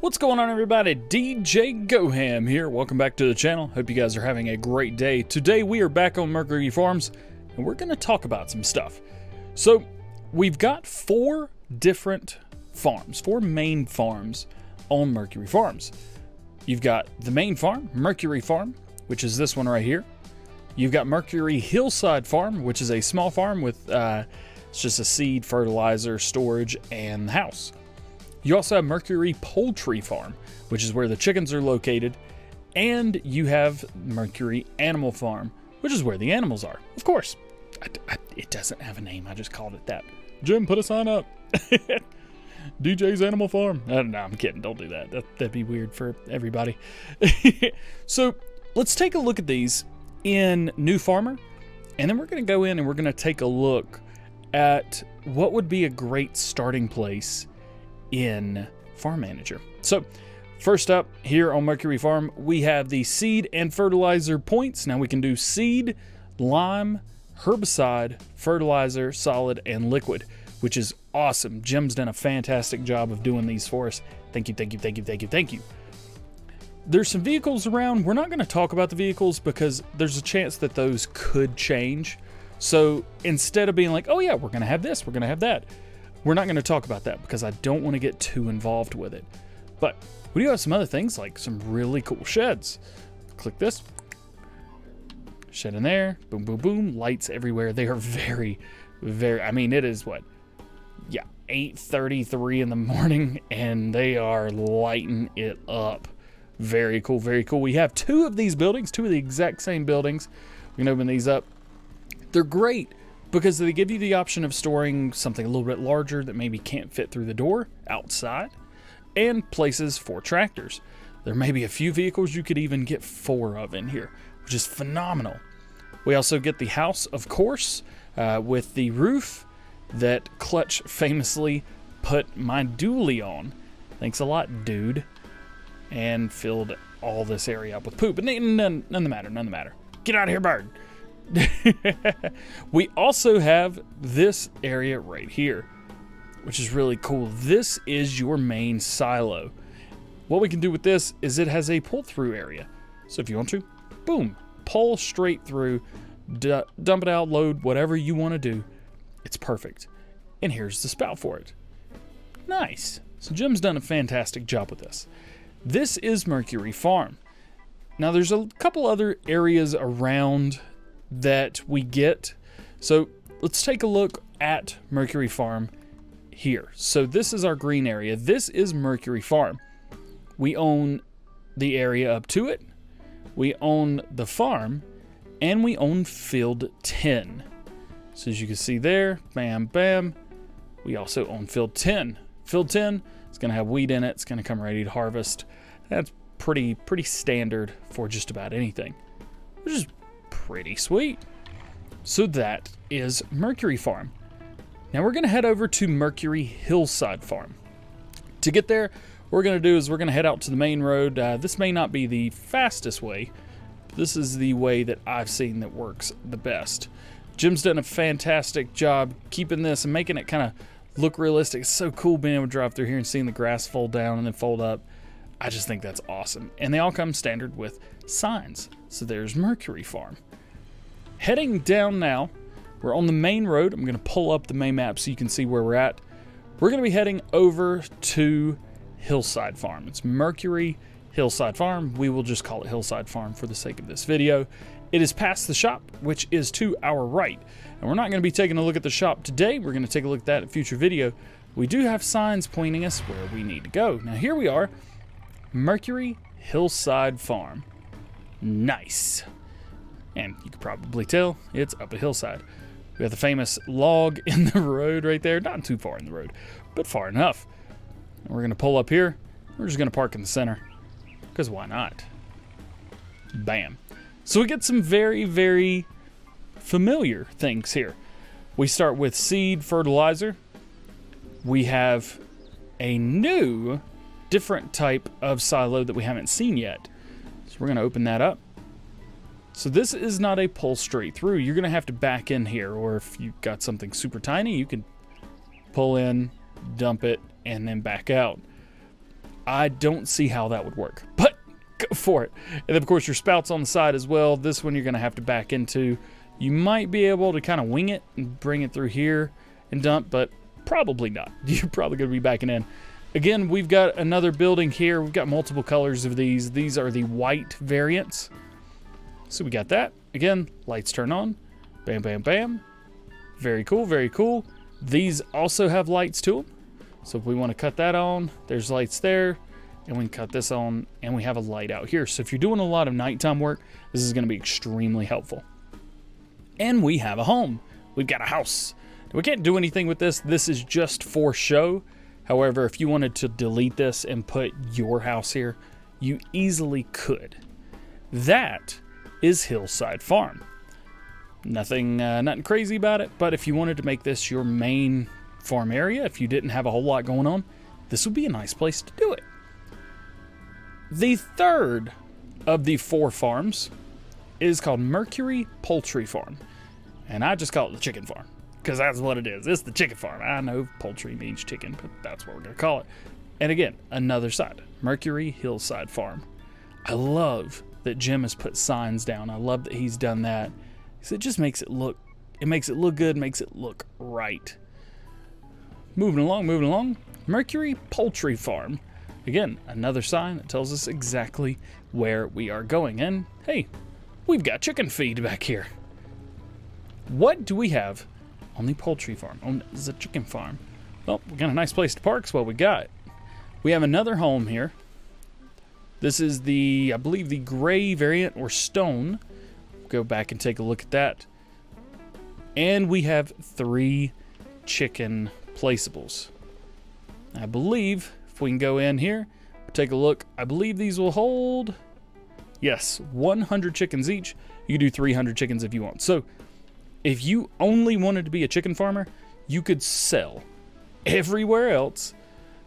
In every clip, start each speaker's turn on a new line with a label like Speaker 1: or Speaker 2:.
Speaker 1: What's going on, everybody? DJ Goham here. Welcome back to the channel. Hope you guys are having a great day. Today we are back on Mercury Farms and we're going to talk about some stuff. So we've got four different farms, four main farms on Mercury Farms. You've got the main farm, Mercury Farm, which is this one right here. You've got Mercury Hillside Farm, which is a small farm with it's just a seed, fertilizer, storage, and the house. You also have Mercury Poultry Farm, which is where the chickens are located, and you have Mercury Animal Farm, which is where the animals are. Of course, it doesn't have a name. I just called it that. Jim, put a sign up. DJ's Animal Farm. No, I'm kidding. Don't do that. That'd be weird for everybody. So let's take a look at these in New Farmer, and then we're going to go in and we're going to take a look at what would be a great starting place in Farm Manager. So first up here on Mercury Farm, we have the seed and fertilizer points. Now we can do seed, lime, herbicide, fertilizer, solid, and liquid, which is awesome. Jim's done a fantastic job of doing these for us. Thank you, thank you, thank you, thank you, thank you. There's some vehicles around. We're not going to talk about the vehicles because there's a chance that those could change. So instead of being like, oh yeah, we're going to have this, we're going to have that, we're not going to talk about that because I don't want to get too involved with it. But we do have some other things, like some really cool sheds. Click this. Shed in there. Boom, boom, boom. Lights everywhere. They are very, I mean, it is what? Yeah, 8:33 in the morning, and they are lighting it up. Very cool, very cool. We have two of these buildings, two of the exact same buildings. We can open these up. They're great because they give you the option of storing something a little bit larger that maybe can't fit through the door outside, and places for tractors. There may be a few vehicles you could even get four of in here, which is phenomenal. We also get the house, of course, with the roof that Clutch famously put my dually on. Thanks a lot, dude. And filled all this area up with poop. But none the matter. Get out of here, bird. We also have this area right here, which is really cool. This is your main silo. What we can do with this is it has a pull-through area. So if you want to, boom, pull straight through, dump it out, load, whatever you want to do. It's perfect. And here's the spout for it. Nice. So Jim's done a fantastic job with this. This is Mercury Farm. Now there's a couple other areas around that we get. So let's take a look at Mercury Farm here. So this is our green area. This is Mercury Farm. We own the area up to it. We own the farm, and we own Field 10. So as you can see there, bam, bam. We also own Field 10. Field 10 is going to have wheat in it. It's going to come ready to harvest. That's pretty standard for just about anything, which is pretty sweet. So that is Mercury Farm. Now we're going to head over to Mercury Hillside Farm. To get there, what we're going to do is we're going to head out to the main road. This may not be the fastest way, but this is the way that I've seen that works the best. Jim's done a fantastic job keeping this and making it kind of look realistic. It's so cool being able to drive through here and seeing the grass fold down and then fold up. I just think that's awesome. And they all come standard with signs. So there's Mercury Farm. Heading down now, we're on the main road. I'm going to pull up the main map so you can see where we're at. We're going to be heading over to Hillside Farm. It's Mercury Hillside Farm. We will just call it Hillside Farm for the sake of this video. It is past the shop, which is to our right. And we're not going to be taking a look at the shop today. We're going to take a look at that in a future video. We do have signs pointing us where we need to go. Now here we are, Mercury Hillside Farm. Nice. And you can probably tell it's up a hillside. We have the famous log in the road right there. Not too far in the road, but far enough. And we're going to pull up here. We're just going to park in the center, because why not? Bam. So we get some very familiar things here. We start with seed fertilizer. We have a new, different type of silo that we haven't seen yet. So we're going to open that up. So this is not a pull straight through. You're going to have to back in here, or if you've got something super tiny, you can pull in, dump it, and then back out. I don't see how that would work, but go for it. And then of course your spout's on the side as well. This one you're gonna have to back into. You might be able to kind of wing it and bring it through here and dump, but probably not. You're probably gonna be backing in. Again, we've got another building here. We've got multiple colors of these. These are the white variants. So we got that. Again, lights turn on. Bam, bam, bam. Very cool, very cool. These also have lights to them. So if we want to cut that on, there's lights there. And we can cut this on, and we have a light out here. So if you're doing a lot of nighttime work, this is going to be extremely helpful. And we have a home. We've got a house. We can't do anything with this. This is just for show. However, if you wanted to delete this and put your house here, you easily could. That is Hillside Farm. Nothing crazy about it, but if you wanted to make this your main farm area, if you didn't have a whole lot going on, this would be a nice place to do it. The third of the 4 farms is called Mercury Poultry Farm, and I just call it the chicken farm because that's what it is. It's the chicken farm. I know poultry means chicken, but that's what we're going to call it. And again, another side, Mercury Hillside Farm. I love that Jim has put signs down. I love that he's done that because it just makes it look good, makes it look right. Moving along, Mercury Poultry Farm. Again, another sign that tells us exactly where we are going. And hey, we've got chicken feed back here. What do we have on the poultry farm? On the chicken farm? Well, we got a nice place to park. That's what we got. We have another home here. This is the, I believe, the gray variant or stone. Go back and take a look at that. And we have 3 chicken placeables. I believe if we can go in here, take a look. I believe these will hold, yes, 100 chickens each. You can do 300 chickens if you want. So if you only wanted to be a chicken farmer, you could sell everywhere else,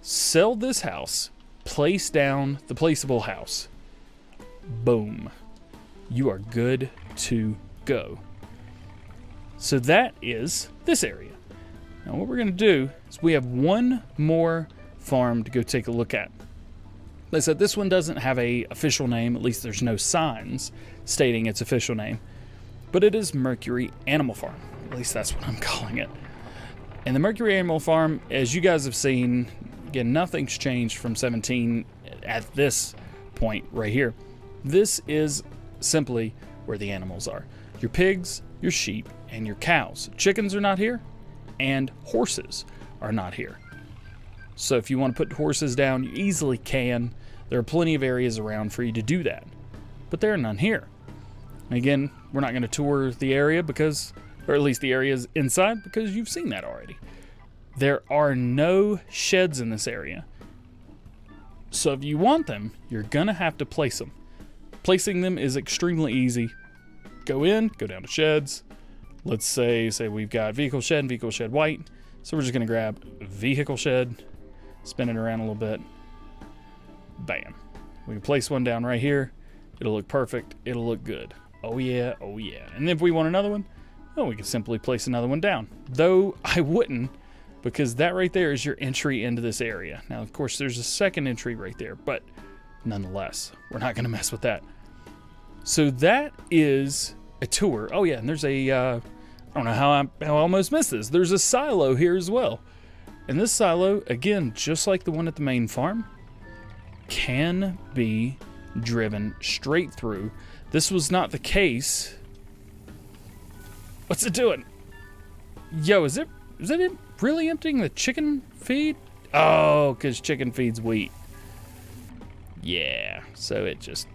Speaker 1: sell this house, place down the placeable house. Boom. You are good to go. So that is this area. Now what we're going to do is we have one more farm to go take a look at. Like I said, this one doesn't have a official name. At least there's no signs stating its official name. But it is Mercury Animal Farm. At least that's what I'm calling it. And the Mercury Animal Farm, as you guys have seen, again, nothing's changed from 17 at this point right here. This is simply where the animals are. Your pigs, your sheep, and your cows. Chickens are not here, and horses are not here. So if you want to put horses down, you easily can. There are plenty of areas around for you to do that. But there are none here. And again, we're not going to tour the area because, or at least the areas inside, because you've seen that already. There are no sheds in this area. So if you want them, you're going to have to place them. Placing them is extremely easy. Go in, go down to sheds. Let's say we've got vehicle shed and vehicle shed white. So we're just going to grab vehicle shed, spin it around a little bit. Bam. We can place one down right here. It'll look perfect. It'll look good. Oh yeah, oh yeah. And then if we want another one, well, we can simply place another one down. Though I wouldn't, because that right there is your entry into this area. Now, of course, there's a second entry right there, but nonetheless, we're not going to mess with that. So that is a tour. Oh yeah, and there's a, I don't know how I almost missed this. There's a silo here as well. And this silo, again, just like the one at the main farm, can be driven straight through. This was not the case. What's it doing? Yo, is it really emptying the chicken feed? Oh, because chicken feeds wheat. Yeah, so it just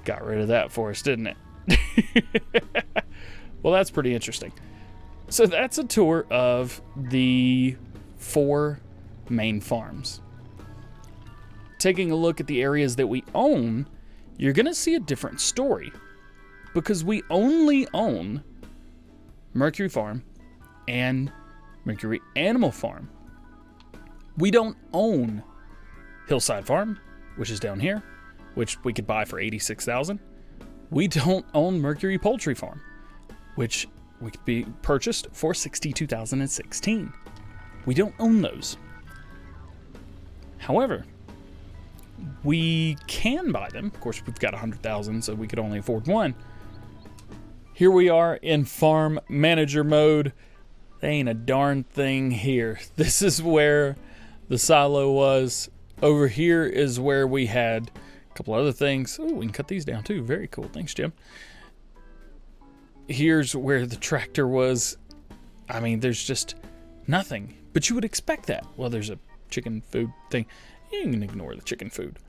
Speaker 1: got rid of that for us, didn't it? Well, that's pretty interesting. So that's a tour of the 4 main farms. Taking a look at the areas that we own, you're going to see a different story because we only own Mercury Farm and Mercury Animal Farm. We don't own Hillside Farm, which is down here, which we could buy for $86,000. We don't own Mercury Poultry Farm, which we could be purchased for $62,016. We don't own those. However, we can buy them. Of course, we've got 100,000, so we could only afford one. Here we are in farm manager mode. There ain't a darn thing here. This is where the silo was. Over here is where we had a couple other things. Oh, we can cut these down too. Very cool. Thanks, Jim. Here's where the tractor was. I mean, there's just nothing. But you would expect that. Well, there's a chicken food thing. You can ignore the chicken food.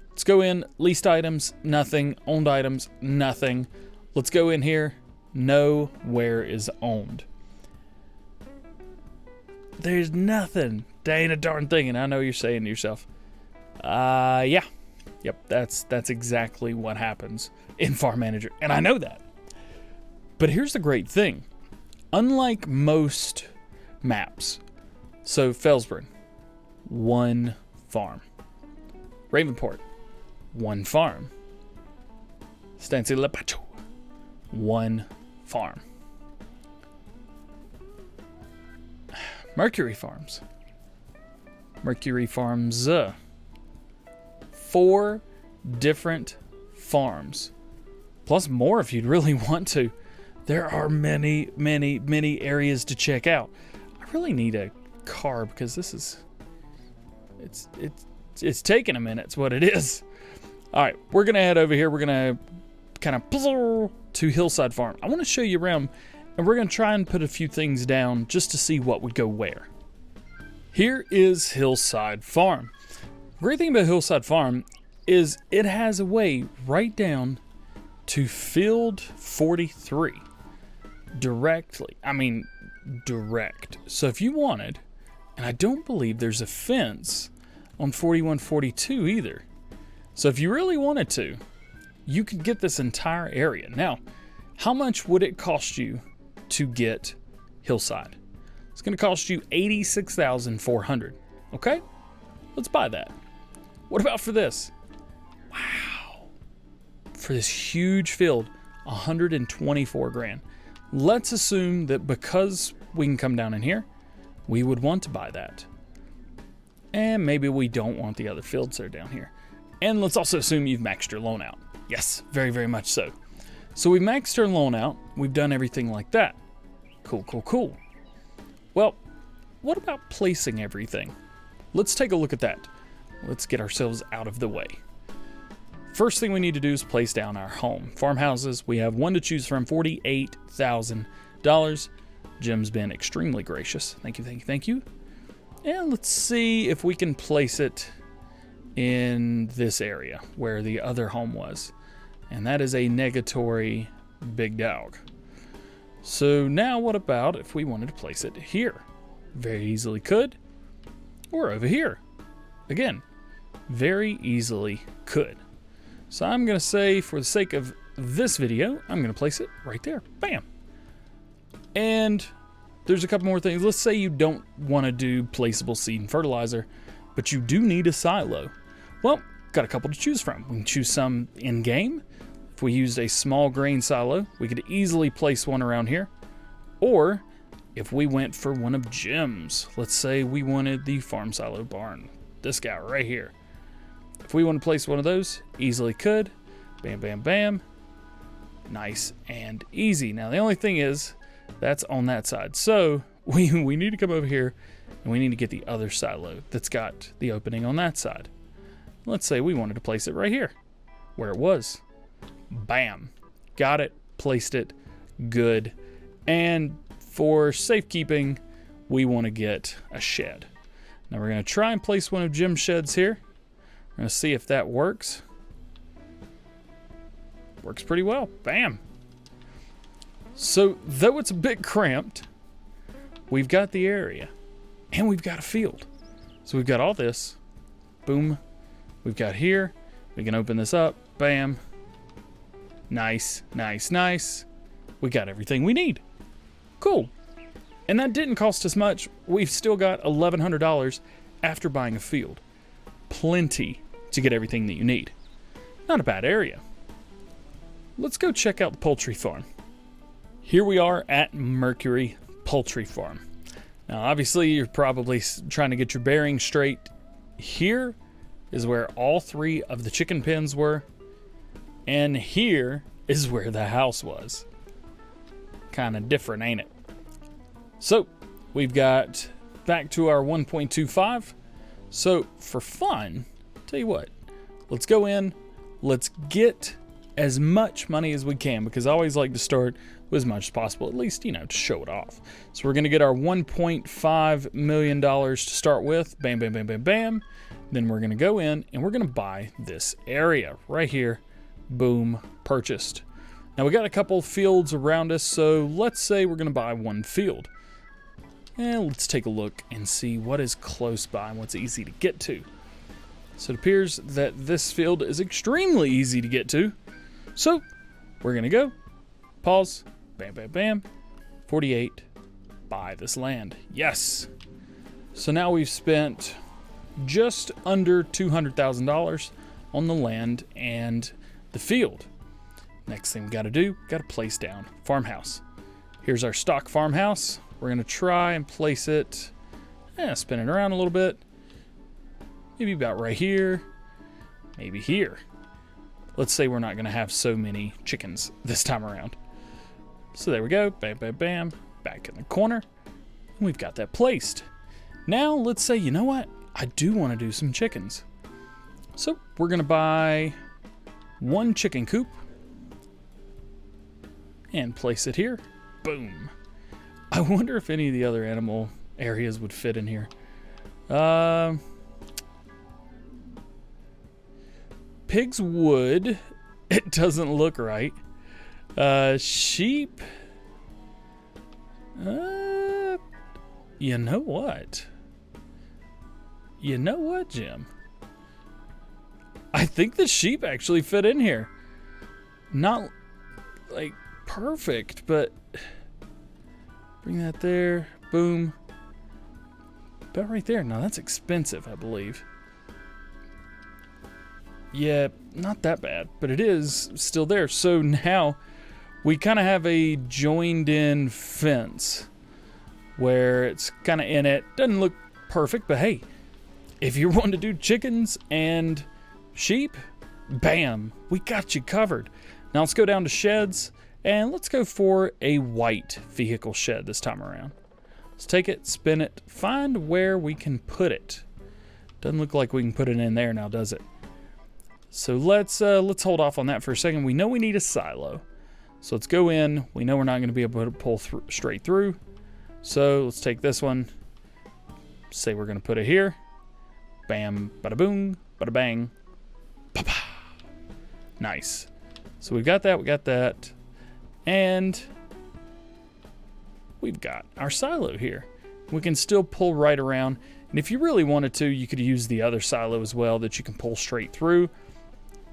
Speaker 1: Let's go in. Leased items, nothing. Owned items, nothing. Let's go in here. Nowhere is owned. There's nothing. There ain't a darn thing. And I know you're saying to yourself, yeah. Yep, that's exactly what happens in Farm Manager. And I know that. But here's the great thing. Unlike most maps, so Felsburn, one farm. Ravenport, one farm. Stancy Lepacho, one farm. Mercury Farms. Mercury Farms. 4 different farms. Plus more if you'd really want to. There are many, many, many areas to check out. I really need a car because this is... It's taking a minute. It's what it is. All right, we're going to head over here. We're going to kind of puzzle to Hillside Farm. I want to show you around, and we're going to try and put a few things down just to see what would go where. Here is Hillside Farm. The great thing about Hillside Farm is it has a way right down to Field 43 directly. I mean, direct. So if you wanted, and I don't believe there's a fence on 4142 either. So if you really wanted to, you could get this entire area. Now, how much would it cost you to get Hillside? It's going to cost you $86,400. Okay? Let's buy that. What about for this? Wow. For this huge field, 124 grand. Let's assume that because we can come down in here, we would want to buy that. And maybe we don't want the other fields that are down here. And let's also assume you've maxed your loan out. Yes, very, very much so. So we've maxed our loan out. We've done everything like that. Cool, cool, cool. Well, what about placing everything? Let's take a look at that. Let's get ourselves out of the way. First thing we need to do is place down our home. Farmhouses, we have one to choose from, $48,000. Jim's been extremely gracious. Thank you, thank you, thank you. And let's see if we can place it in this area where the other home was. And that is a negatory big dog. So now what about if we wanted to place it here? Very easily could. Or over here. Again, very easily could. So I'm going to say, for the sake of this video, I'm going to place it right there. Bam. And there's a couple more things. Let's say you don't want to do placeable seed and fertilizer, but you do need a silo. Well, got a couple to choose from. We can choose some in-game. If we used a small grain silo, we could easily place one around here. Or if we went for one of Jim's, let's say we wanted the farm silo barn. This guy right here. If we want to place one of those, easily could. Bam, bam, bam. Nice and easy. Now, the only thing is, that's on that side. So we need to come over here and we need to get the other silo that's got the opening on that side. Let's say we wanted to place it right here where it was. Bam. Got it. Placed it. Good. And for safekeeping, we want to get a shed. Now we're going to try and place one of Jim's sheds here. We're going to see if that works. Works pretty well. Bam. So, though it's a bit cramped, we've got the area. And we've got a field. So we've got all this. Boom. We've got here. We can open this up. Bam. Nice, nice, nice. We got everything we need. Cool. And that didn't cost us much. We've still got $1,100 after buying a field. Plenty to get everything that you need. Not a bad area. Let's go check out the poultry farm. Here we are at Mercury Poultry Farm. Now, obviously, you're probably trying to get your bearings straight. Here is where all 3 of the chicken pens were. And here is where the house was. Kind of different, ain't it? So we've got back to our 1.25. So for fun, tell you what, let's go in, let's get as much money as we can, because I always like to start with as much as possible, at least, to show it off. So we're going to get our $1.5 million to start with. Bam, bam, bam, bam, bam. Then we're going to go in and we're going to buy this area right here. Boom, purchased. Now we got a couple fields around us, so let's say we're going to buy 1 field. And let's take a look and see what is close by and what's easy to get to. So it appears that this field is extremely easy to get to. So we're going to go, pause, bam, bam, bam, 48, buy this land. Yes. So now we've spent just under $200,000 on the land and the field. Next thing we got to do, got to place down farmhouse. Here's our stock farmhouse. We're going to try and place it, spin it around a little bit. Maybe about right here, maybe here. Let's say we're not going to have so many chickens this time around. So there we go, bam, bam, bam, back in the corner. And we've got that placed. Now let's say, you know what? I do want to do some chickens. So we're going to buy 1 chicken coop and place it here. Boom. I wonder if any of the other animal areas would fit in here. Pigs would. It doesn't look right. Sheep. You know what? You know what, Jim? I think the sheep actually fit in here. Not like perfect, but bring that there. Boom. About right there. Now that's expensive, I believe. Yeah, not that bad, but it is still there. So now we kind of have a joined in fence where it's kind of in it. Doesn't look perfect, but hey, if you're wanting to do chickens and sheep, bam, we got you covered. Now let's go down to sheds and let's go for a white vehicle shed this time around. Let's take it, spin it, find where we can put it. Doesn't look like we can put it in there now, does it? So let's hold off on that for a second. We know we need a silo. So let's go in. We know we're not going to be able to pull straight through. So let's take this one. Say we're going to put it here. Bam, bada boom, bada bang. Pa-pa. Nice. So we've got that. And we've got our silo here. We can still pull right around. And if you really wanted to, you could use the other silo as well that you can pull straight through.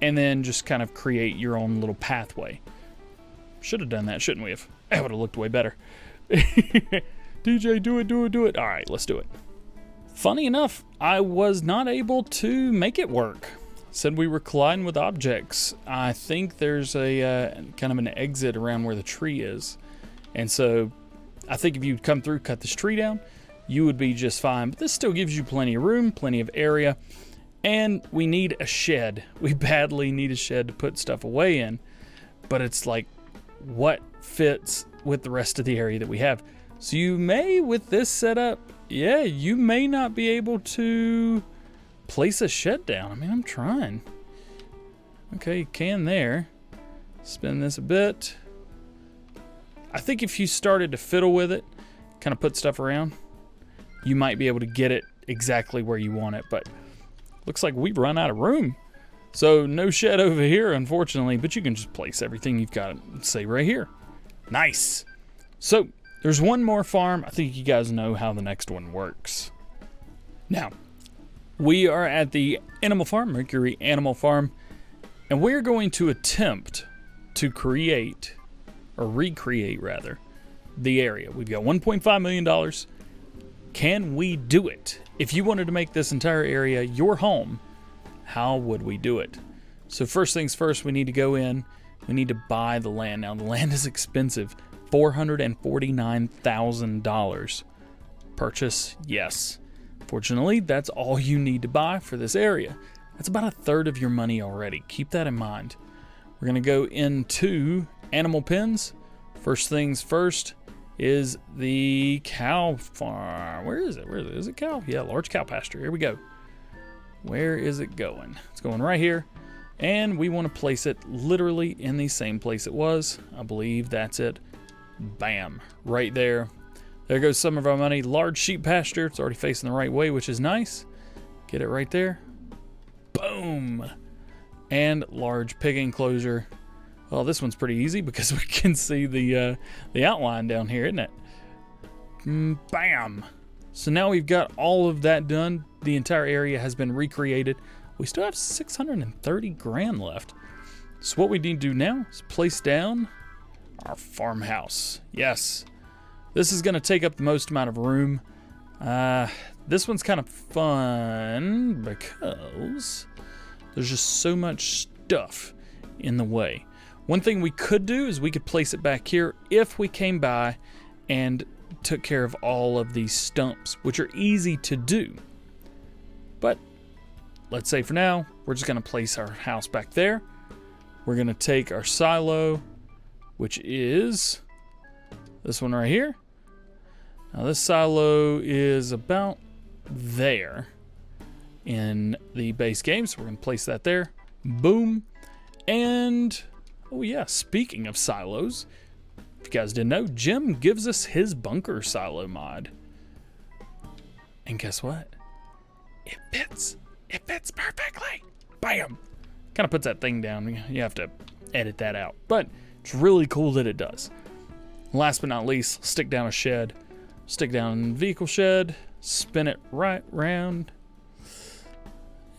Speaker 1: And then just kind of create your own little pathway. Should have done that, shouldn't we have? That would have looked way better. DJ, do it. All right, let's do it. Funny enough, I was not able to make it work. Said we were colliding with objects. I think there's a kind of an exit around where the tree is. And so I think if you come through, cut this tree down, you would be just fine. But this still gives you plenty of room, plenty of area. And we need a shed. We badly need a shed to put stuff away in. But it's like, what fits with the rest of the area that we have? So you may, with this setup, yeah, you may not be able to place a shed down. I mean, I'm trying. Okay, you can there. Spin this a bit. I think if you started to fiddle with it, kind of put stuff around, you might be able to get it exactly where you want it. But looks like we've run out of room. So no shed over here, unfortunately, but you can just place everything you've got, say, right here. Nice. So there's one more farm. I think you guys know how the next one works. Now, we are at the animal farm, Mercury Animal Farm, and we're going to attempt to create, or recreate rather, the area. We've got $1.5 million. Can we do it? If you wanted to make this entire area your home, how would we do it? So first things first, we need to go in. We need to buy the land. Now, the land is expensive. $449,000. Purchase, yes. Fortunately, that's all you need to buy for this area. That's about a third of your money already. Keep that in mind. We're going to go into animal pens. First things first is the cow farm. Where is it? Where is it? Is it cow? Yeah, large cow pasture. Here we go. Where is it going? It's going right here. And we want to place it literally in the same place it was. I believe that's it. Bam. Right there. There goes some of our money. Large sheep pasture. It's already facing the right way, which is nice. Get it right there. Boom. And large pig enclosure. Well, this one's pretty easy because we can see the outline down here, isn't it? Bam. So now we've got all of that done. The entire area has been recreated. We still have 630 grand left. So what we need to do now is place down our farmhouse. Yes. This is going to take up the most amount of room. This one's kind of fun because there's just so much stuff in the way. One thing we could do is we could place it back here if we came by and took care of all of these stumps, which are easy to do. But let's say for now, we're just going to place our house back there. We're going to take our silo, which is this one right here. Now this silo is about there in the base game, so we're going to place that there. Boom. And oh yeah, speaking of silos, if you guys didn't know, Jim gives us his bunker silo mod. And guess what? It fits. It fits perfectly. Bam. Kind of puts that thing down. You have to edit that out. But it's really cool that it does. Last but not least, stick down a shed. Stick down a vehicle shed. Spin it right round.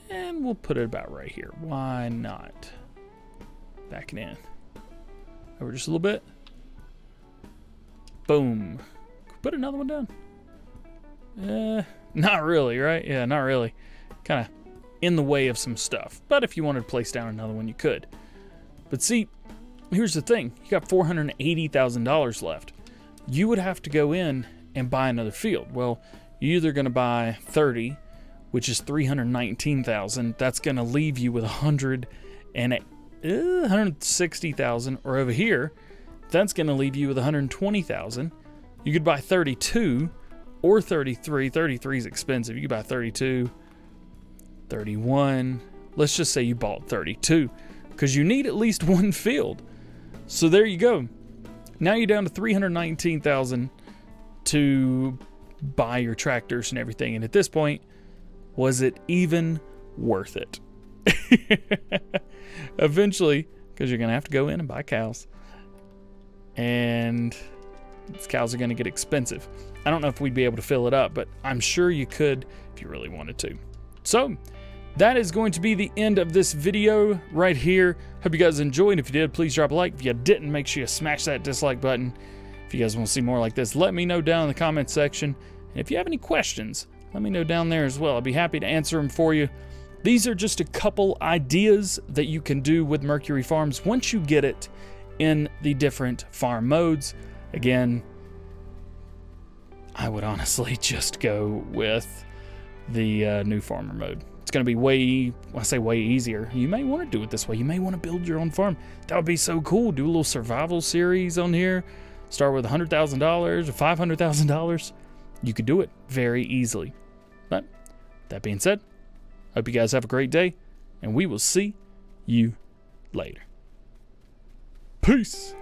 Speaker 1: And we'll put it about right here. Why not? Backing in. Over just a little bit. Boom. Put another one down. Not really, right? Yeah, not really. Kind of in the way of some stuff. But if you wanted to place down another one, you could. But see, here's the thing. You got $480,000 left. You would have to go in and buy another field. Well, you're either going to buy 30, which is $319,000. That's going to leave you with $160,000. Or over here, that's going to leave you with $120,000. You could buy 32 or 33. 33 is expensive. You could buy 32, 31. Let's just say you bought 32 because you need at least one field. So there you go. Now you're down to $319,000 to buy your tractors and everything. And at this point, was it even worth it? Eventually, because you're going to have to go in and buy cows. And these cows are going to get expensive. I don't know if we'd be able to fill it up, but I'm sure you could if you really wanted to. So that is going to be the end of this video right here. Hope you guys enjoyed. If you did, please drop a like. If you didn't, make sure you smash that dislike button. If you guys want to see more like this, let me know down in the comments section. And if you have any questions, let me know down there as well. I'll be happy to answer them for you. These are just a couple ideas that you can do with Mercury Farms once you get it in the different farm modes. Again, I would honestly just go with the new farmer mode. It's going to be way, when I say way easier, you may want to do it this way. You may want to build your own farm. That would be so cool. Do a little survival series on here. Start with $100,000 or $500,000. You could do it very easily. But that being said, hope you guys have a great day, and we will see you later. Peace.